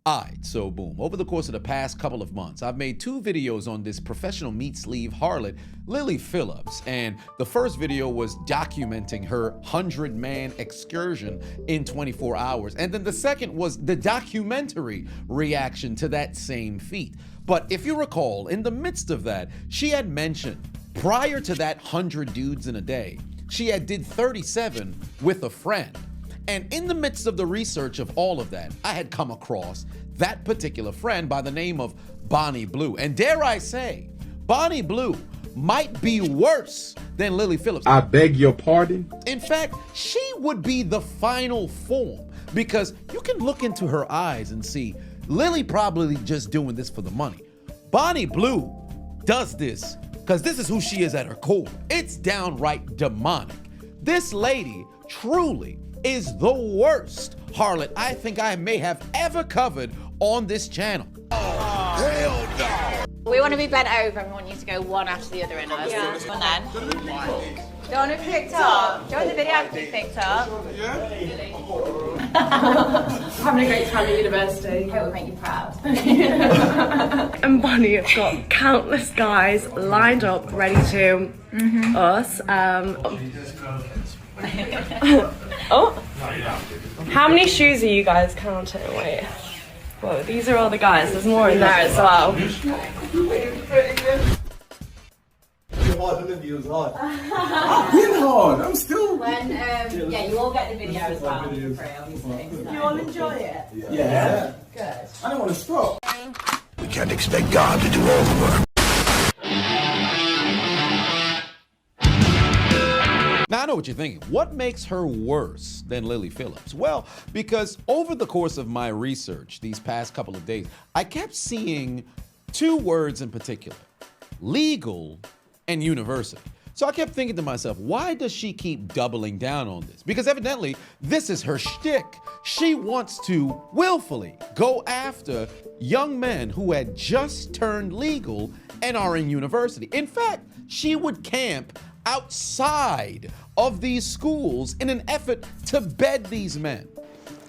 Alright, so boom. Over the course of the past couple of months, I've made 2 videos on this professional meat sleeve harlot, Lily Phillips, and the first video was documenting her 100-man excursion in 24 hours, and then the second was the documentary reaction to that same feat. But if you recall, in the midst of that, she had mentioned, prior to that 100 dudes in a day, she had did 37 with a friend. And in the midst of the research of all of that, I had come across that particular friend by the name of Bonnie Blue. And dare I say, Bonnie Blue might be worse than Lily Phillips. I beg your pardon? In fact, she would be the final form, because you can look into her eyes and see Lily probably just doing this for the money. Bonnie Blue does this because this is who she is at her core. It's downright demonic. This lady truly is the worst harlot I think I may have ever covered on this channel. Oh, hell no! We want to be bent over and we want you to go one after the other in us. Yeah. And then. Do you want to be picked up? Do you want the video to be picked up? Yeah. Having a great time at university. Hope we make you proud. And Bonnie have got countless guys lined up ready to us. Oh, how many shoes are you guys counting? Wait. Whoa, these are all the guys. There's more in there as well. I've been hard. I'm still. When, yeah, you all get the video as well. For free, obviously. So. You all enjoy it? Yeah. Good. I don't want to stop. We can't expect God to do all the work. Now, I know what you're thinking. What makes her worse than Lily Phillips? Well, because over the course of my research these past couple of days, I kept seeing 2 words in particular: legal and university. So I kept thinking to myself, why does she keep doubling down on this? Because evidently, this is her shtick. She wants to willfully go after young men who had just turned legal and are in university. In fact, she would camp outside of these schools in an effort to bed these men.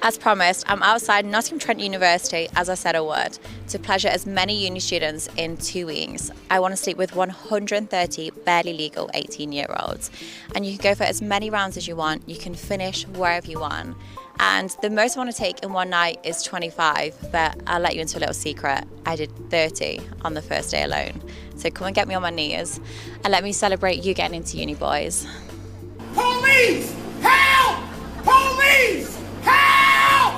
As promised, I'm outside Nottingham Trent University, as I said I would, to pleasure as many uni students in 2 weeks. I want to sleep with 130 barely legal 18-year-olds. And you can go for as many rounds as you want. You can finish wherever you want. And the most I want to take in one night is 25, but I'll let you into a little secret. I did 30 on the first day alone. So come and get me on my knees and let me celebrate you getting into uni, boys. Police! Help! Police! Help!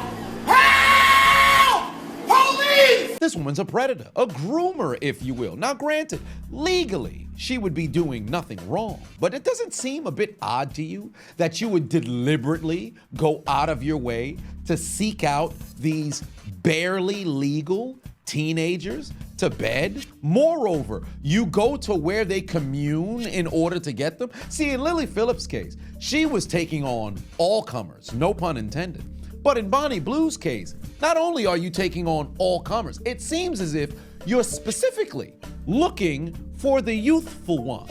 Help! Police! This woman's a predator, a groomer, if you will. Now, granted, legally, she would be doing nothing wrong, but it doesn't seem a bit odd to you that you would deliberately go out of your way to seek out these barely legal teenagers to bed? Moreover, you go to where they commune in order to get them? See, in Lily Phillips' case, she was taking on all comers, no pun intended. But in Bonnie Blue's case, not only are you taking on all comers, it seems as if you're specifically looking for the youthful one.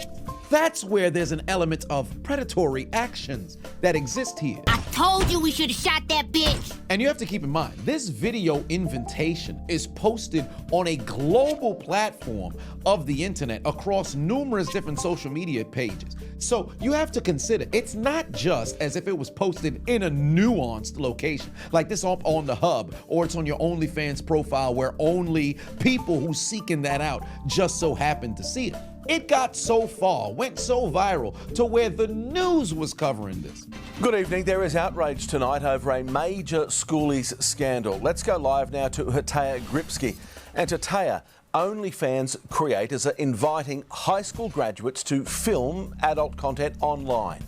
That's where there's an element of predatory actions that exist here. I told you we should have shot that bitch! And you have to keep in mind, this video invitation is posted on a global platform of the internet across numerous different social media pages. So you have to consider, it's not just as if it was posted in a nuanced location, like this on the hub, or it's on your OnlyFans profile where only people who seeking that out just so happen to see it. It got so far, went so viral, to where the news was covering this. Good evening. There is outrage tonight over a major schoolies scandal. Let's go live now to Hataya Gripsky. And Hataya, OnlyFans creators are inviting high school graduates to film adult content online.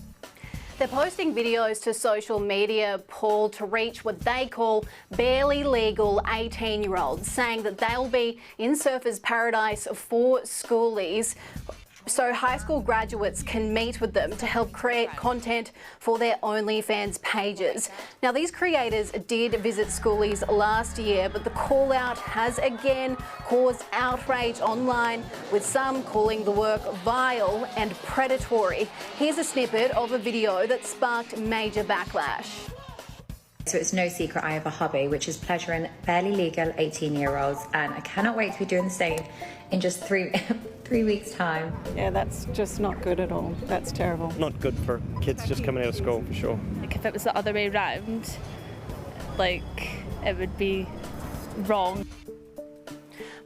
They're posting videos to social media, Paul, to reach what they call barely legal 18-year-olds, saying that they'll be in Surfers Paradise for schoolies, so high school graduates can meet with them to help create content for their OnlyFans pages. Now, these creators did visit schoolies last year, but the call out has again caused outrage online, with some calling the work vile and predatory. Here's a snippet of a video that sparked major backlash. So it's no secret I have a hobby, which is pleasuring barely legal 18-year-olds, and I cannot wait to be doing the same in just 3 weeks' time. Yeah, that's just not good at all. That's terrible. Not good for kids just coming out of school, for sure. Like, if it was the other way round, like, it would be wrong.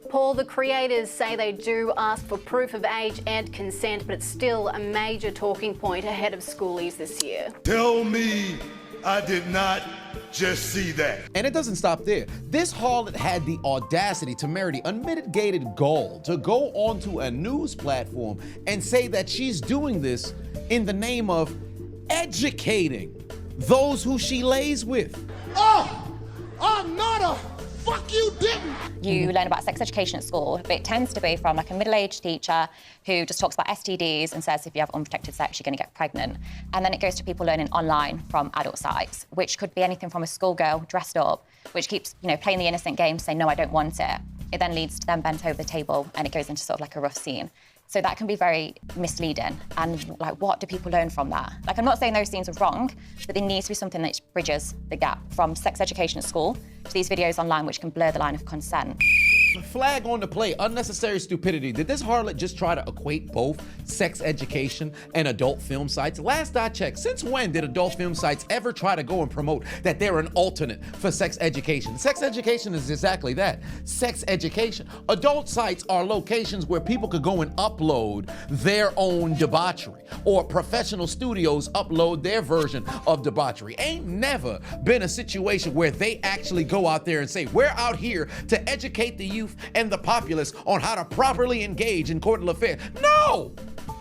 Paul, the creators say they do ask for proof of age and consent, but it's still a major talking point ahead of schoolies this year. Tell me I did not just see that. And it doesn't stop there. This harlot had the audacity to marry the unmitigated gall to go onto a news platform and say that she's doing this in the name of educating those who she lays with. Oh, not a fuck you didn't. You learn about sex education at school, but it tends to be from like a middle-aged teacher who just talks about STDs and says if you have unprotected sex, you're going to get pregnant. And then it goes to people learning online from adult sites, which could be anything from a schoolgirl dressed up, which keeps, playing the innocent game, saying, no, I don't want it. It then leads to them bent over the table and it goes into sort of like a rough scene. So that can be very misleading. And like, what do people learn from that? Like, I'm not saying those scenes are wrong, but there needs to be something that bridges the gap from sex education at school to these videos online, which can blur the line of consent. Flag on the play, unnecessary stupidity. Did this harlot just try to equate both sex education and adult film sites? Last I checked, since when did adult film sites ever try to go and promote that they're an alternate for sex education? Sex education is exactly that, sex education. Adult sites are locations where people could go and upload their own debauchery, or professional studios upload their version of debauchery. Ain't never been a situation where they actually go out there and say, we're out here to educate the youth and the populace on how to properly engage in courtly affairs. No!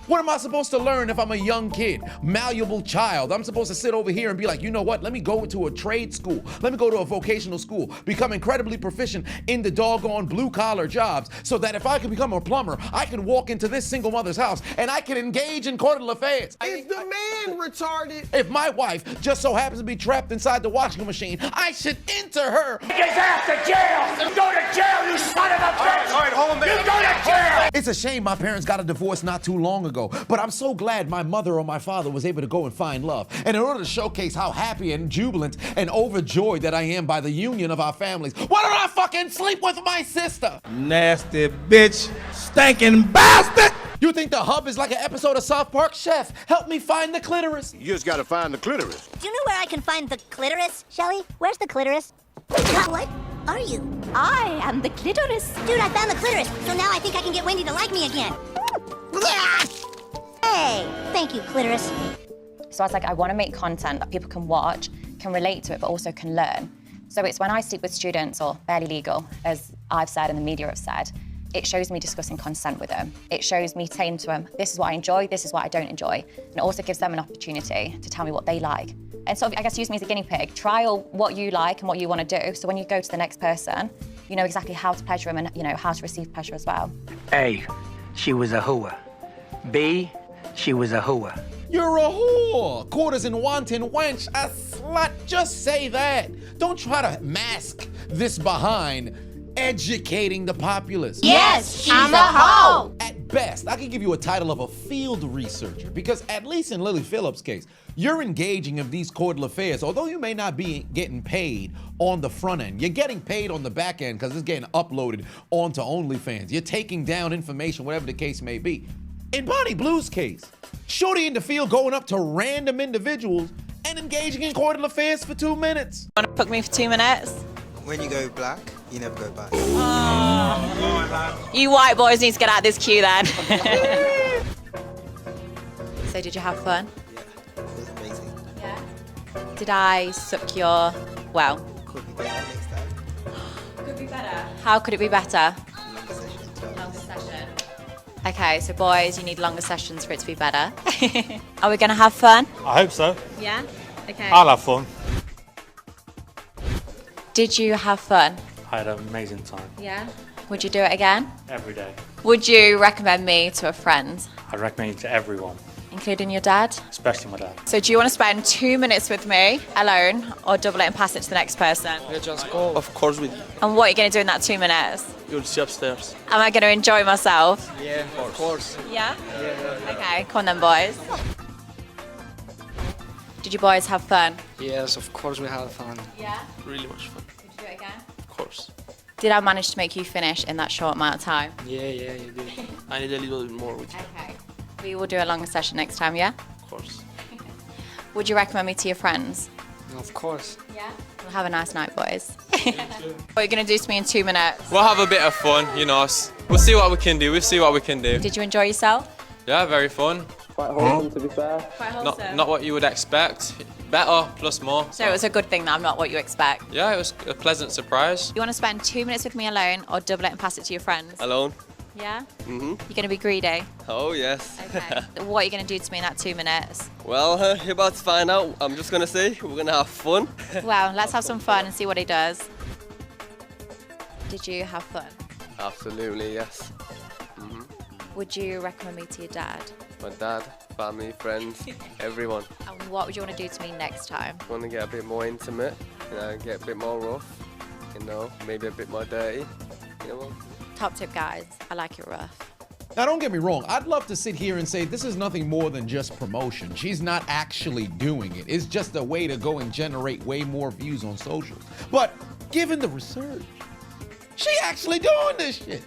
What am I supposed to learn if I'm a young kid, malleable child? I'm supposed to sit over here and be like, you know what? Let me go to a trade school. Let me go to a vocational school, become incredibly proficient in the doggone blue-collar jobs so that if I can become a plumber, I can walk into this single mother's house and I can engage in courtly affairs. Is the man retarded? If my wife just so happens to be trapped inside the washing machine, I should enter her. Take his ass to jail! You go to jail, you son of a bitch! All right, hold on, man. You go to jail! It's a shame my parents got a divorce not too long ago, but I'm so glad my mother or my father was able to go and find love. And in order to showcase how happy and jubilant and overjoyed that I am by the union of our families, why don't I fucking sleep with my sister? Nasty bitch, stinking bastard! You think the hub is like an episode of South Park? Chef, help me find the clitoris. You just gotta find the clitoris. Do you know where I can find the clitoris, Shelly? Where's the clitoris? What are you? I am the clitoris. Dude, I found the clitoris, so now I think I can get Wendy to like me again. Hey, thank you, clitoris. So I was like, I want to make content that people can watch, can relate to it, but also can learn. So it's when I speak with students, or barely legal, as I've said and the media have said, it shows me discussing consent with them. It shows me saying to them, this is what I enjoy, this is what I don't enjoy. And it also gives them an opportunity to tell me what they like. And so I guess use me as a guinea pig. Trial what you like and what you want to do. So when you go to the next person, you know exactly how to pleasure them and how to receive pleasure as well. A, she was a hooer. B, she was a hooer. You're a whore, quarters and wanton wench, a slut. Just say that. Don't try to mask this behind educating the populace. Yes, she's a hoe. At best, I could give you a title of a field researcher, because at least in Lily Phillips' case, you're engaging in these courtly affairs. Although you may not be getting paid on the front end, you're getting paid on the back end because it's getting uploaded onto OnlyFans. You're taking down information, whatever the case may be. In Bonnie Blue's case, shorty in the field going up to random individuals and engaging in courtly affairs for 2 minutes. Want to fuck me for 2 minutes? When you go black, you never go back. You white boys need to get out of this queue then. So did you have fun? Yeah, it was amazing. Yeah. Did I suck your, well? Could be better next time. Could be better. How could it be better? Longer session. Longer session. Okay, so boys, you need longer sessions for it to be better. Are we gonna have fun? I hope so. Yeah? Okay. I'll have fun. Did you have fun? I had an amazing time. Yeah. Would you do it again? Every day. Would you recommend me to a friend? I recommend it to everyone, Including your dad? especially my dad. So do you want to spend 2 minutes with me alone, or double it and pass it to the next person? Yeah, just go. Of course with you. And what are you going to do in that 2 minutes? You'll see upstairs. Am I going to enjoy myself? Yeah, of course. Yeah? Okay, come on then, boys. Did you boys have fun? Yes, of course we had fun. Yeah? Really much fun. Would you do it again? Of course. Did I manage to make you finish in that short amount of time? Yeah, you did. I need a little bit more with you. Okay. We will do a longer session next time, yeah? Of course. Would you recommend me to your friends? Of course. Yeah. Well, have a nice night, boys. What are you going to do to me in 2 minutes? We'll have a bit of fun, you know. We'll see what we can do. We'll see what we can do. Did you enjoy yourself? Yeah, very fun. Quite wholesome, to be fair. Quite wholesome. Not what you would expect. Better, plus more. So it was a good thing that I'm not what you expect. Yeah, it was a pleasant surprise. You want to spend 2 minutes with me alone or double it and pass it to your friends? Alone. Yeah? Mm-hmm. You're going to be greedy? Oh, yes. Okay. What are you going to do to me in that 2 minutes? Well, you're about to find out. I'm just going to say we're going to have fun. Well, let's have some fun and see what he does. Did you have fun? Absolutely, yes. Mm-hmm. Would you recommend me to your dad? My dad, family, friends, everyone. And what would you want to do to me next time? Want to get a bit more intimate, you know, get a bit more rough, you know, maybe a bit more dirty, you know. Top tip, guys. I like it rough. Now, don't get me wrong. I'd love to sit here and say this is nothing more than just promotion. She's not actually doing it. It's just a way to go and generate way more views on social. But given the research, she actually doing this shit.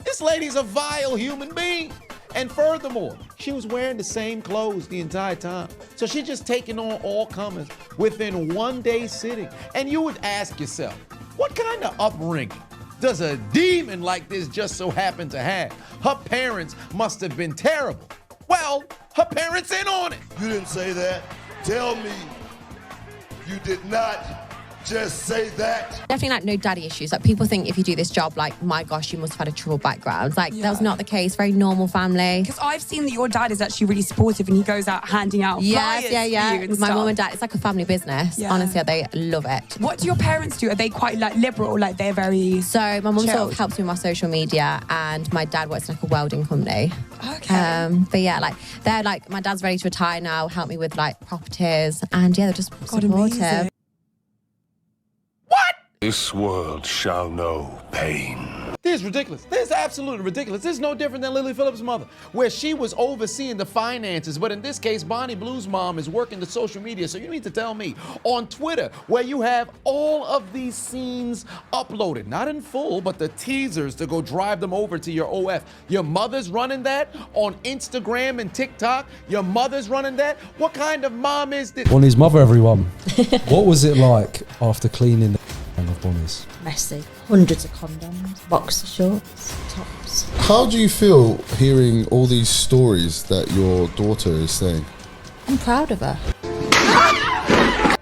This lady's a vile human being. And furthermore, she was wearing the same clothes the entire time. So she's just taking on all comers within 1 day sitting. And you would ask yourself, what kind of upbringing does a demon like this just so happen to have? Her parents must have been terrible. Well, her parents in on it. You didn't say that. Tell me you did not just say that. Definitely like no daddy issues. Like people think if you do this job, like, my gosh, you must have had a troubled background. Like that was not the case. Very normal family. Because I've seen that your dad is actually really supportive and he goes out handing out flyers for you and With my stuff. mum and dad, it's like a family business. Yeah. Honestly, they love it. What do your parents do? Are they quite like liberal? Like they're very So my mum sort chilled? of helps me with my social media and my dad works in like a welding company. Okay. But yeah, like they're like, my dad's ready to retire now, help me with like properties, and yeah, they're just supportive. amazing. This world shall know pain. This is ridiculous. This is absolutely ridiculous. This is no different than Lily Phillips' mother, where she was overseeing the finances. But in this case, Bonnie Blue's mom is working the social media. So you need to tell me on Twitter, where you have all of these scenes uploaded, not in full, but the teasers to go drive them over to your OF. Your mother's running that on Instagram and TikTok. Your mother's running that. What kind of mom is this? Bonnie's mother, everyone. What was it like after cleaning the of Bonnie's? Messy. Hundreds of condoms, boxer shorts, tops. How do you feel hearing all these stories that your daughter is saying? I'm proud of her.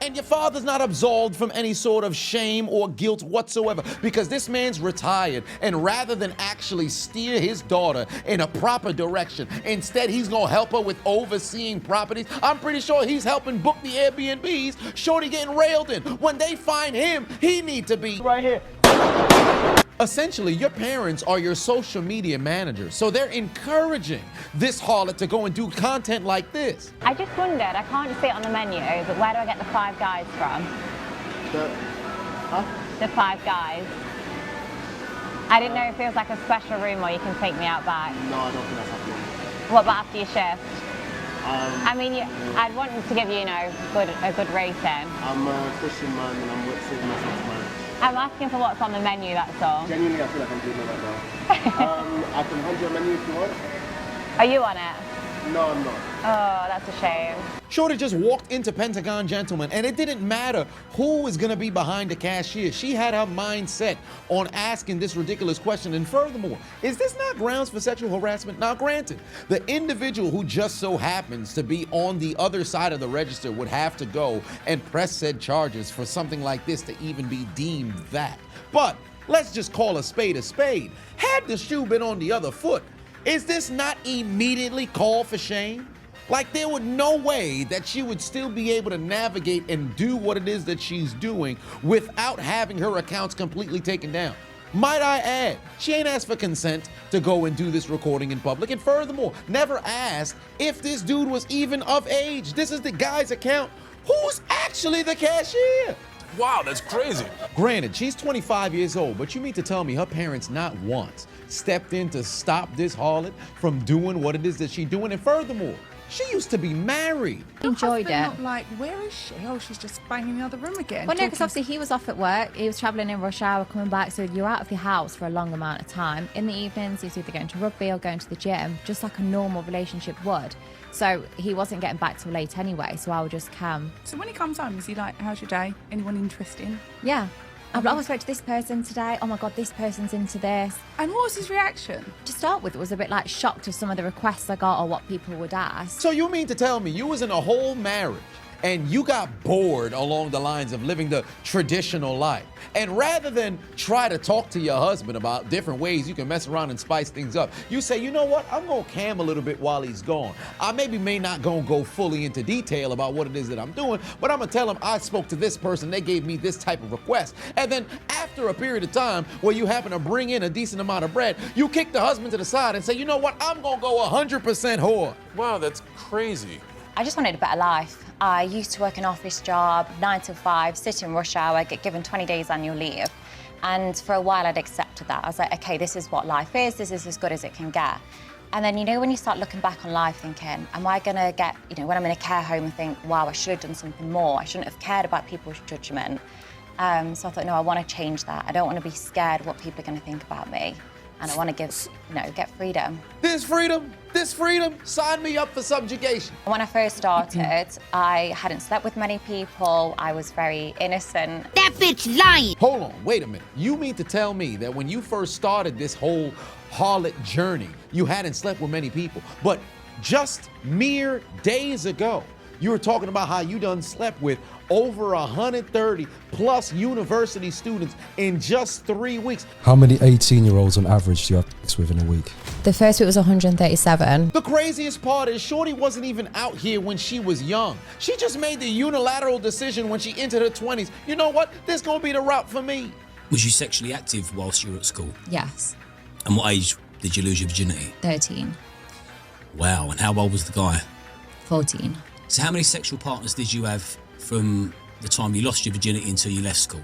And your father's not absolved from any sort of shame or guilt whatsoever, because this man's retired, and rather than actually steer his daughter in a proper direction, instead he's gonna help her with overseeing properties. I'm pretty sure he's helping book the Airbnbs. Shorty getting railed in. When they find him, he need to be right here. Essentially, your parents are your social media managers, so they're encouraging this harlot to go and do content like this. I just wondered, I can't see it on the menu, but where do I get the 5 guys from? The 5 guys. I didn't know if there was like a special room where you can take me out back. No, I don't think that's happening. What about after your shift? I mean, I'd want to give you, a good rating. I'm a Christian man and I'm with saving myself money. I'm asking for what's on the menu, that's all. Genuinely, I feel like I'm doing it right now. I can hand you a menu if you want. Are you on it? No, I'm not. Oh, that's a shame. Shorty just walked into Pentagon Gentleman, and it didn't matter who was gonna be behind the cashier. She had her mind set on asking this ridiculous question. And furthermore, is this not grounds for sexual harassment? Now, granted, the individual who just so happens to be on the other side of the register would have to go and press said charges for something like this to even be deemed that. But let's just call a spade a spade. Had the shoe been on the other foot, is this not immediately call for shame? Like, there would no way that she would still be able to navigate and do what it is that she's doing without having her accounts completely taken down. Might I add, she ain't asked for consent to go and do this recording in public, and furthermore, never asked if this dude was even of age. This is the guy's account. Who's actually the cashier? Wow, that's crazy. Granted, she's 25 years old, but you mean to tell me her parents not once stepped in to stop this harlot from doing what it is that she's doing? And furthermore, She used to be married. Enjoyed it. Not like, where is she? Oh, she's just banging in the other room again. Well, no, because obviously he was off at work. He was travelling in rush hour, coming back. So you're out of your house for a long amount of time. In the evenings, he's either going to rugby or going to the gym, just like a normal relationship would. So he wasn't getting back till late anyway, so I would just come. So when he comes home, is he like, how's your day? Anyone interesting? Yeah. I've like, I spoke to this person today. Oh my God, this person's into this. And what was his reaction? To start with, it was a bit like shocked of some of the requests I got or what people would ask. So you mean to tell me you was in a whole marriage and you got bored along the lines of living the traditional life, and rather than try to talk to your husband about different ways you can mess around and spice things up, you say, you know what, I'm gonna cam a little bit while he's gone. I may not gonna go fully into detail about what it is that I'm doing, but I'm gonna tell him I spoke to this person, they gave me this type of request. And then after a period of time where you happen to bring in a decent amount of bread, you kick the husband to the side and say, you know what, I'm gonna go 100% whore. Wow, that's crazy. I just wanted a better life. I used to work an office job, 9 to 5, sit in rush hour, get given 20 days annual leave. And for a while I'd accepted that. I was like, okay, this is what life is, this is as good as it can get. And then, you know, when you start looking back on life thinking, am I gonna get, you know, when I'm in a care home and think, wow, I should have done something more. I shouldn't have cared about people's judgment. So I thought, no, I wanna change that. I don't wanna be scared what people are gonna think about me. And I wanna give, you know, get freedom. This freedom, sign me up for subjugation. When I first started, I hadn't slept with many people. I was very innocent. That bitch lying. Hold on, wait a minute. You mean to tell me that when you first started this whole harlot journey, you hadn't slept with many people, but just mere days ago, you were talking about how you done slept with over 130 plus university students in just 3 weeks. How many 18-year-olds on average do you have sex with in a week? The first week was 137. The craziest part is Shorty wasn't even out here when she was young. She just made the unilateral decision when she entered her 20s. You know what? This gonna be the route for me. Was you sexually active whilst you were at school? Yes. And what age did you lose your virginity? 13. Wow, and how old was the guy? 14. So how many sexual partners did you have from the time you lost your virginity until you left school?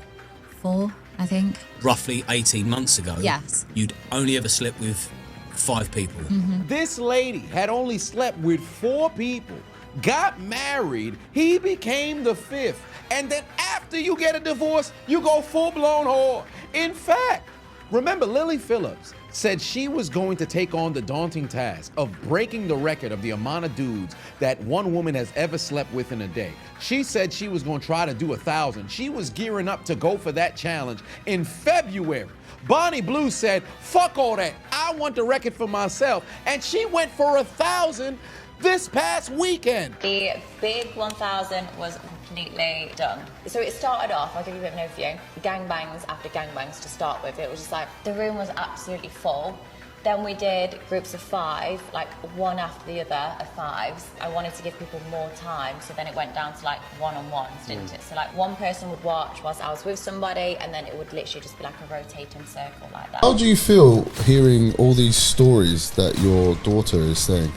4, I think. Roughly 18 months ago, yes, you'd only ever slept with 5 people. Mm-hmm. This lady had only slept with 4 people, got married, he became the 5th, and then after you get a divorce, you go full-blown whore. In fact, remember Lily Phillips said she was going to take on the daunting task of breaking the record of the amount of dudes that one woman has ever slept with in a day. She said she was going to try to do 1,000. She was gearing up to go for that challenge in February. Bonnie Blue said, fuck all that, I want the record for myself. And she went for 1,000 this past weekend. The big 1,000 was completely done. So it started off, I'll give you a bit of an overview, gangbangs after gangbangs to start with. It was just like, the room was absolutely full. Then we did groups of 5, like one after the other of 5s. I wanted to give people more time, so then it went down to like one-on-ones, didn't it? So like one person would watch whilst I was with somebody, and then it would literally just be like a rotating circle like that. How do you feel hearing all these stories that your daughter is saying?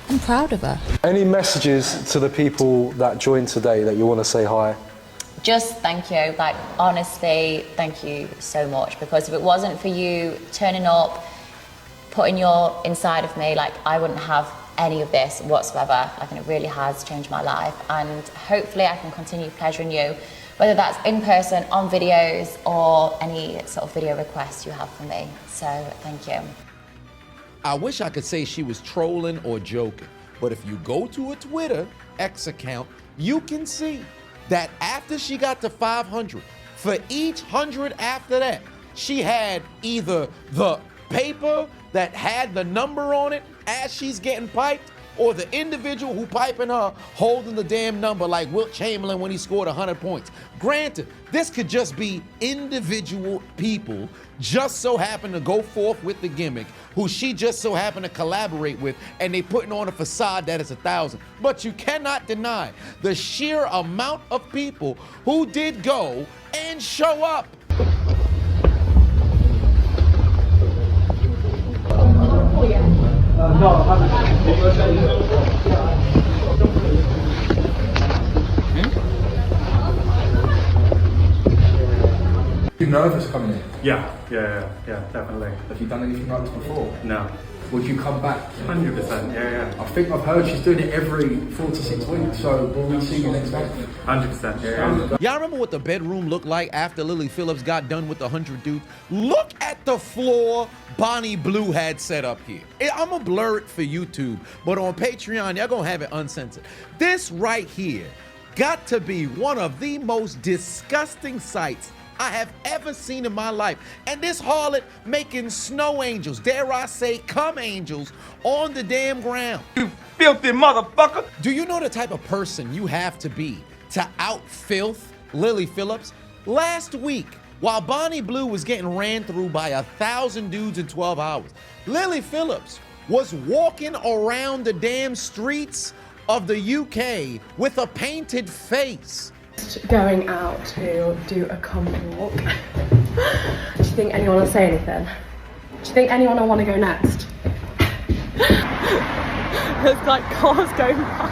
I'm proud of her. Any messages to the people that joined today that you want to say hi? Just thank you, like honestly, thank you so much, because if it wasn't for you turning up, putting your inside of me, like I wouldn't have any of this whatsoever. Like, and it really has changed my life, and hopefully I can continue pleasuring you, whether that's in person, on videos, or any sort of video requests you have for me. So thank you. I wish I could say she was trolling or joking, but if you go to her Twitter X account, you can see that after she got to 500, for each 100 after that, she had either the paper that had the number on it as she's getting piped, or the individual who piping her holding the damn number like Wilt Chamberlain when he scored 100 points. Granted, this could just be individual people just so happen to go forth with the gimmick, who she just so happened to collaborate with, and they putting on a facade that is 1,000. But you cannot deny the sheer amount of people who did go and show up. You nervous coming in? Yeah, definitely. Have you done anything like this before? No. Would you come back? 100%, yeah. I think I've heard she's doing it every 4 to 6 weeks, so will we see you next month? 100%, yeah. Y'all remember what the bedroom looked like after Lily Phillips got done with the 100 dudes? Look at the floor Bonnie Blue had set up here. I'm gonna blur it for YouTube, but on Patreon, y'all gonna have it uncensored. This right here got to be one of the most disgusting sights I have ever seen in my life. And this harlot making snow angels, dare I say cum angels, on the damn ground. You filthy motherfucker! Do you know the type of person you have to be to out-filth Lily Phillips? Last week, while Bonnie Blue was getting ran through by 1,000 dudes in 12 hours, Lily Phillips was walking around the damn streets of the UK with a painted face. Going out to do a common walk. Do you think anyone will say anything? Do you think anyone will want to go next? There's like cars going by.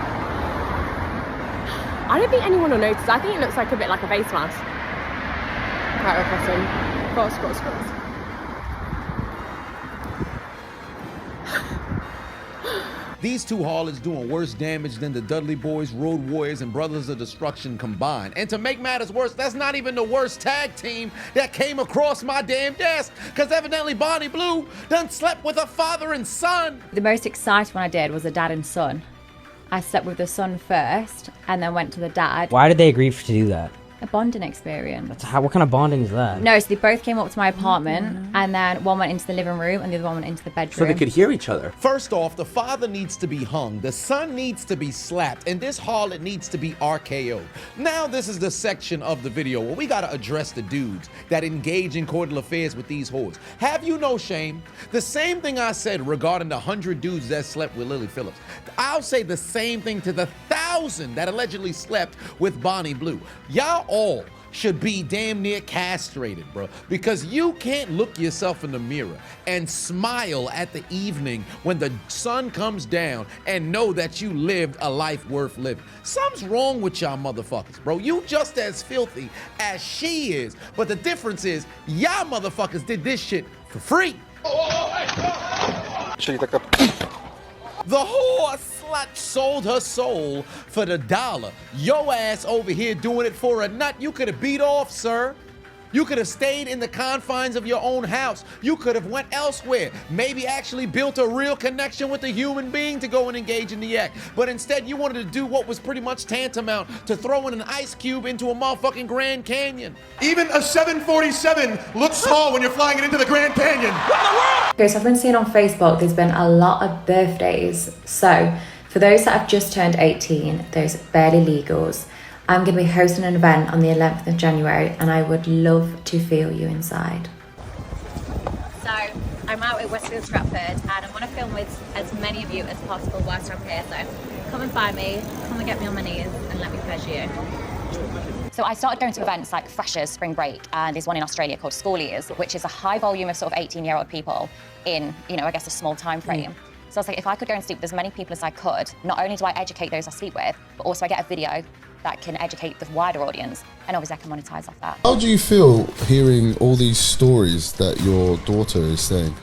I don't think anyone will notice. I think it looks like a bit like a face mask. Quite refreshing. Cross. These two harlots doing worse damage than the Dudley Boys, Road Warriors, and Brothers of Destruction combined. And to make matters worse, that's not even the worst tag team that came across my damn desk, because evidently Bonnie Blue done slept with her father and son. The most exciting one I did was a dad and son. I slept with the son first and then went to the dad. Why did they agree to do that? A bonding experience. What kind of bonding is that? No, so they both came up to my apartment and then one went into the living room and the other one went into the bedroom. So they could hear each other. First off, the father needs to be hung, the son needs to be slapped, and this harlot needs to be RKO'd. Now this is the section of the video where we gotta address the dudes that engage in coital affairs with these whores. Have you no shame? The same thing I said regarding the 100 dudes that slept with Lily Phillips, I'll say the same thing to the 1,000 that allegedly slept with Bonnie Blue. Y'all all should be damn near castrated, bro, because you can't look yourself in the mirror and smile at the evening when the sun comes down and know that you lived a life worth living. Something's wrong with y'all motherfuckers, bro. You just as filthy as she is, but the difference is y'all motherfuckers did this shit for free. The whore slut sold her soul for the dollar. Yo ass over here doing it for a nut. You could have beat off, sir. You could have stayed in the confines of your own house. You could have went elsewhere. Maybe actually built a real connection with a human being to go and engage in the act. But instead, you wanted to do what was pretty much tantamount to throwing an ice cube into a motherfucking Grand Canyon. Even a 747 looks small when you're flying it into the Grand Canyon. Okay, so I've been seeing on Facebook there's been a lot of birthdays. So for those that have just turned 18, those barely legals, I'm going to be hosting an event on the 11th of January and I would love to feel you inside. So I'm out at Westfield Stratford and I want to film with as many of you as possible whilst I'm here. So come and find me, come and get me on my knees and let me pleasure you. So I started going to events like Freshers, Spring Break, and there's one in Australia called School Years, which is a high volume of sort of 18-year-old people in, I guess a small time frame. So I was like, if I could go and sleep with as many people as I could, not only do I educate those I sleep with, but also I get a video that can educate the wider audience, and obviously I can monetize off that. How do you feel hearing all these stories that your daughter is saying?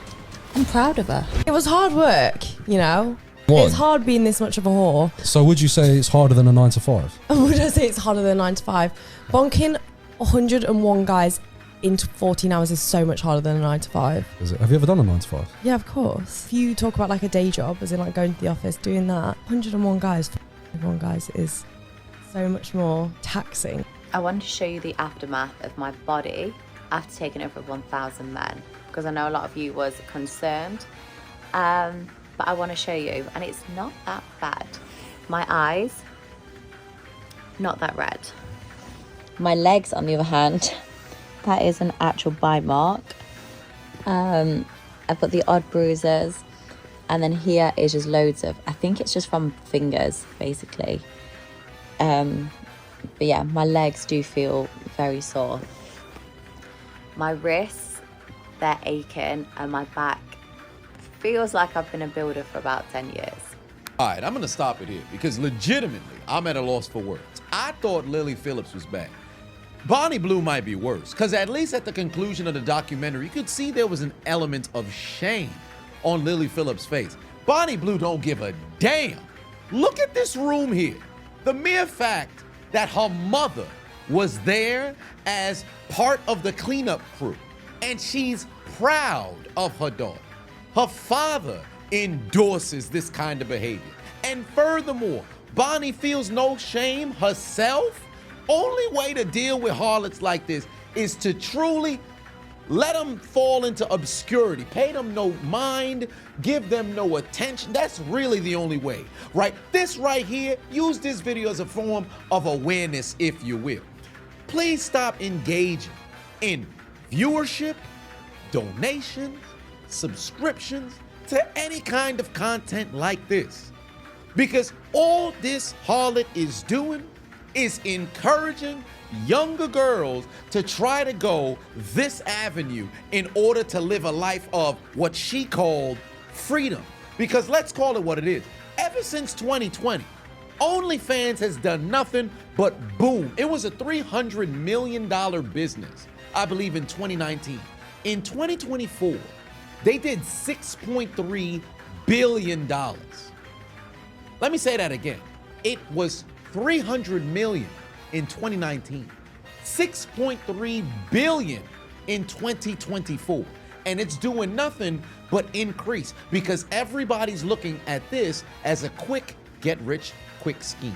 I'm proud of her. It was hard work, One. It's hard being this much of a whore. So would you say it's harder than a 9 to 5? Would I say it's harder than 9 to 5? Bonking 101 guys into 14 hours is so much harder than a 9 to 5. Is it? Have you ever done a 9 to 5? Yeah, of course. If you talk about like a day job, as in like going to the office, doing that, 101 guys is so much more taxing. I wanted to show you the aftermath of my body after taking over 1,000 men, because I know a lot of you was concerned, but I want to show you, and it's not that bad. My eyes, not that red. My legs, on the other hand, that is an actual bite mark. I've got the odd bruises, and then here is just loads of, I think it's just from fingers, basically. But yeah, my legs do feel very sore. My wrists, they're aching, and my back feels like I've been a builder for about 10 years. All right, I'm gonna stop it here because legitimately, I'm at a loss for words. I thought Lily Phillips was bad. Bonnie Blue might be worse, because at least at the conclusion of the documentary, you could see there was an element of shame on Lily Phillips' face. Bonnie Blue don't give a damn. Look at this room here. The mere fact that her mother was there as part of the cleanup crew, and she's proud of her daughter. Her father endorses this kind of behavior. And furthermore, Bonnie feels no shame herself. Only way to deal with harlots like this is to truly let them fall into obscurity, pay them no mind, give them no attention. That's really the only way, right? This right here, use this video as a form of awareness, if you will. Please stop engaging in viewership, donations, subscriptions to any kind of content like this. Because all this harlot is doing is encouraging younger girls to try to go this avenue in order to live a life of what she called freedom. Because let's call it what it is. Ever since 2020, OnlyFans has done nothing but boom. It was a $300 million business, I believe, in 2019. In 2024, they did $6.3 billion. Let me say that again. It was $300 million in 2019, $6.3 billion in 2024. And it's doing nothing but increase because everybody's looking at this as a quick get-rich-quick scheme.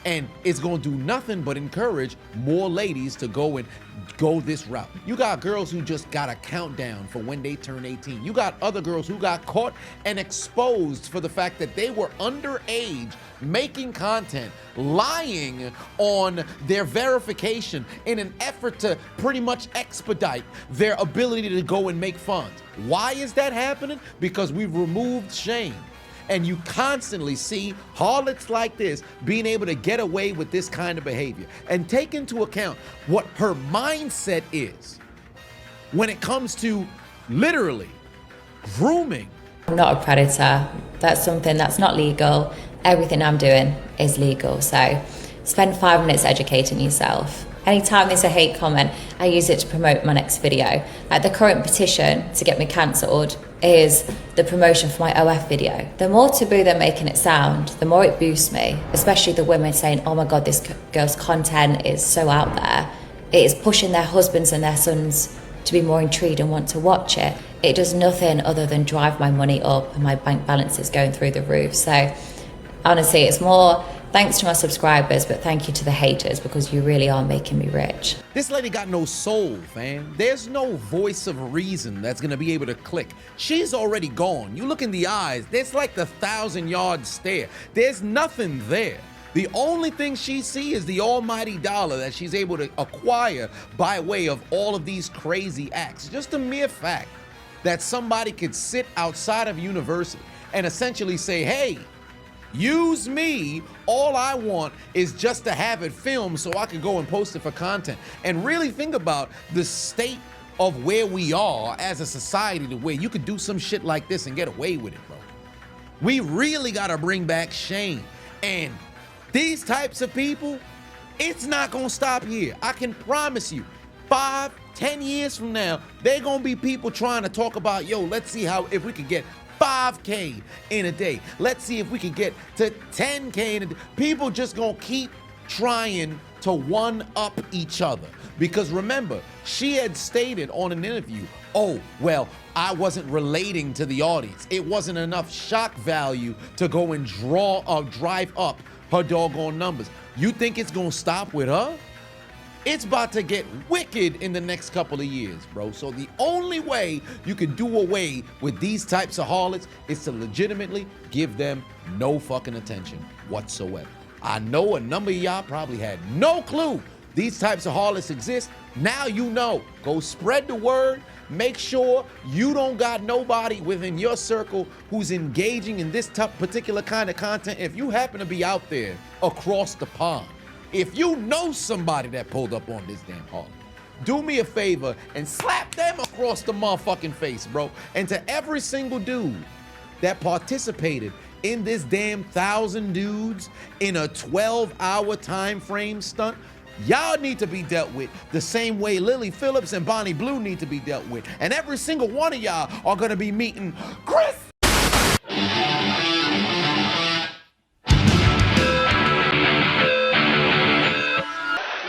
And it's gonna do nothing but encourage more ladies to go this route. You got girls who just got a countdown for when they turn 18. You got other girls who got caught and exposed for the fact that they were underage, making content, lying on their verification in an effort to pretty much expedite their ability to go and make funds. Why is that happening? Because we've removed shame. And you constantly see harlots like this being able to get away with this kind of behavior. And take into account what her mindset is when it comes to literally grooming. I'm not a predator. That's something that's not legal. Everything I'm doing is legal. So spend 5 minutes educating yourself. Anytime there's a hate comment, I use it to promote my next video. Like the current petition to get me cancelled is the promotion for my OF video. The more taboo they're making it sound, the more it boosts me, especially the women saying, oh my God, this girl's content is so out there. It is pushing their husbands and their sons to be more intrigued and want to watch it. It does nothing other than drive my money up and my bank balance is going through the roof. So honestly, it's more thanks to my subscribers, but thank you to the haters because you really are making me rich. This lady got no soul, fam. There's no voice of reason that's gonna be able to click. She's already gone. You look in the eyes, there's like the 1,000-yard stare. There's nothing there. The only thing she sees is the almighty dollar that she's able to acquire by way of all of these crazy acts. Just the mere fact that somebody could sit outside of university and essentially say, hey, use me, all I want is just to have it filmed so I can go and post it for content. And really think about the state of where we are as a society to where you could do some shit like this and get away with it, bro. We really gotta bring back shame. And these types of people, it's not gonna stop here. I can promise you, 5, 10 years from now, they're gonna be people trying to talk about, yo, let's see if we could get 5K in a day. Let's see if we can get to 10K in a day. People just gonna keep trying to one-up each other. Because remember, she had stated on an interview, oh, well, I wasn't relating to the audience. It wasn't enough shock value to go and drive up her doggone numbers. You think it's gonna stop with her? It's about to get wicked in the next couple of years, bro. So the only way you can do away with these types of harlots is to legitimately give them no fucking attention whatsoever. I know a number of y'all probably had no clue these types of harlots exist. Now you know. Go spread the word. Make sure you don't got nobody within your circle who's engaging in this particular kind of content. If you happen to be out there across the pond, if you know somebody that pulled up on this damn harlot, do me a favor and slap them across the motherfucking face, bro. And to every single dude that participated in this damn 1,000 dudes in a 12-hour time frame stunt, Y'all need to be dealt with the same way Lily Phillips and Bonnie Blue need to be dealt with. And every single one of y'all are gonna be meeting Chris.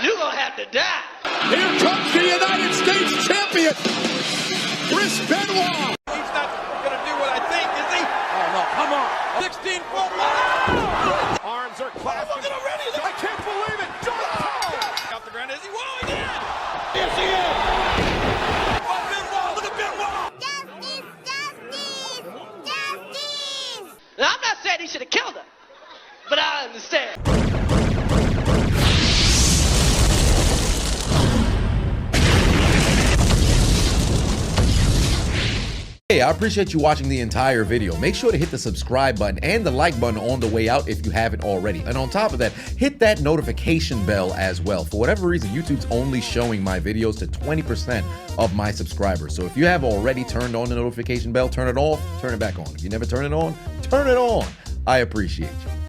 You're gonna have to die. Here comes the United States champion, Chris Benoit. He's not gonna do what I think, is he? Oh no, come on. 16-foot line. Arms are clasped. Look at him ready. I can't believe it. Off the ground, is he? Whoa, he did. Yes, he is. Oh, Benoit, look at Benoit. Justice. Now, I'm not saying he should have killed her, but I understand. Hey, I appreciate you watching the entire video. Make sure to hit the subscribe button and the like button on the way out if you haven't already. And on top of that, hit that notification bell as well. For whatever reason, YouTube's only showing my videos to 20% of my subscribers. So if you have already turned on the notification bell, turn it off, turn it back on. If you never turn it on, turn it on. I appreciate you.